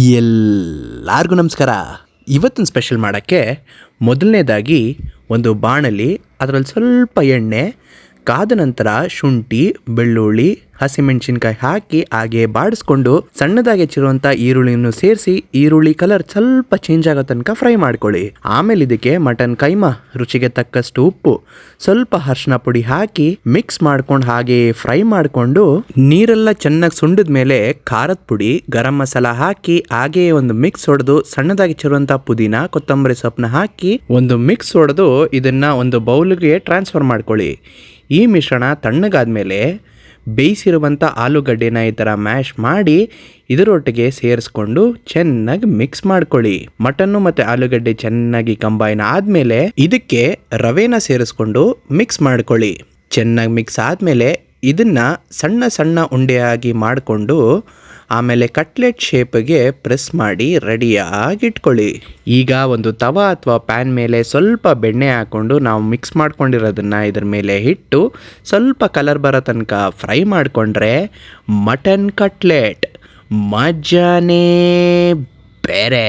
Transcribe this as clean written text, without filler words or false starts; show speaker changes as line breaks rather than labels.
ಎಲ್ಲರಿಗೂ ನಮಸ್ಕಾರ. ಇವತ್ತಿನ ಸ್ಪೆಷಲ್ ಮಾಡೋಕ್ಕೆ ಮೊದಲನೇದಾಗಿ ಒಂದು ಬಾಣಲಿ, ಅದರಲ್ಲಿ ಸ್ವಲ್ಪ ಎಣ್ಣೆ ಕಾದ ನಂತರ ಶುಂಠಿ, ಬೆಳ್ಳುಳ್ಳಿ, ಹಸಿಮೆಣಸಿನ್ಕಾಯಿ ಹಾಕಿ ಹಾಗೆ ಬಾಡಿಸ್ಕೊಂಡು ಸಣ್ಣದಾಗಿ ಹೆಚ್ಚಿರುವಂಥ ಈರುಳ್ಳಿಯನ್ನು ಸೇರಿಸಿ ಈರುಳ್ಳಿ ಕಲರ್ ಸ್ವಲ್ಪ ಚೇಂಜ್ ಆಗೋ ತನಕ ಫ್ರೈ ಮಾಡ್ಕೊಳ್ಳಿ. ಆಮೇಲೆ ಇದಕ್ಕೆ ಮಟನ್ ಕೈಮಾ, ರುಚಿಗೆ ತಕ್ಕಷ್ಟು ಉಪ್ಪು, ಸ್ವಲ್ಪ ಅರಿಶಿನ ಪುಡಿ ಹಾಕಿ ಮಿಕ್ಸ್ ಮಾಡ್ಕೊಂಡು ಹಾಗೆ ಫ್ರೈ ಮಾಡಿಕೊಂಡು ನೀರೆಲ್ಲ ಚೆನ್ನಾಗಿ ಸುಂಡಿದ ಮೇಲೆ ಖಾರದ ಪುಡಿ, ಗರಂ ಮಸಾಲ ಹಾಕಿ ಹಾಗೆ ಒಂದು ಮಿಕ್ಸ್ ಹೊಡೆದು ಸಣ್ಣದಾಗಿ ಹೆಚ್ಚಿರುವಂಥ ಪುದೀನ, ಕೊತ್ತಂಬರಿ ಸೊಪ್ಪನ್ನ ಹಾಕಿ ಒಂದು ಮಿಕ್ಸ್ ಹೊಡೆದು ಇದನ್ನು ಒಂದು ಬೌಲ್ಗೆ ಟ್ರಾನ್ಸ್ಫರ್ ಮಾಡ್ಕೊಳ್ಳಿ. ಈ ಮಿಶ್ರಣ ತಣ್ಣಗಾದ್ಮೇಲೆ ಬೇಯಿಸಿರುವಂಥ ಆಲೂಗಡ್ಡೆನ ಈ ಥರ ಮ್ಯಾಶ್ ಮಾಡಿ ಇದರೊಟ್ಟಿಗೆ ಸೇರಿಸ್ಕೊಂಡು ಚೆನ್ನಾಗಿ ಮಿಕ್ಸ್ ಮಾಡ್ಕೊಳ್ಳಿ. ಮಟನ್ನು ಮತ್ತು ಆಲೂಗಡ್ಡೆ ಚೆನ್ನಾಗಿ ಕಂಬೈನ್ ಆದಮೇಲೆ ಇದಕ್ಕೆ ರವೆನ ಸೇರಿಸ್ಕೊಂಡು ಮಿಕ್ಸ್ ಮಾಡ್ಕೊಳ್ಳಿ. ಚೆನ್ನಾಗಿ ಮಿಕ್ಸ್ ಆದಮೇಲೆ ಇದನ್ನು ಸಣ್ಣ ಸಣ್ಣ ಉಂಡೆಯಾಗಿ ಮಾಡಿಕೊಂಡು ಆಮೇಲೆ ಕಟ್ಲೆಟ್ ಶೇಪ್ಗೆ ಪ್ರೆಸ್ ಮಾಡಿ ರೆಡಿಯಾಗಿ ಇಟ್ಕೊಳ್ಳಿ. ಈಗ ಒಂದು ತವಾ ಅಥವಾ ಪ್ಯಾನ್ ಮೇಲೆ ಸ್ವಲ್ಪ ಬೆಣ್ಣೆ ಹಾಕ್ಕೊಂಡು ನಾವು ಮಿಕ್ಸ್ ಮಾಡ್ಕೊಂಡಿರೋದನ್ನು ಇದ್ರ ಮೇಲೆ ಇಟ್ಟು ಸ್ವಲ್ಪ ಕಲರ್ ಬರೋ ತನಕ ಫ್ರೈ ಮಾಡಿಕೊಂಡ್ರೆ ಮಟನ್ ಕಟ್ಲೆಟ್ ಮಜಾನೇ ಬೇರೆ.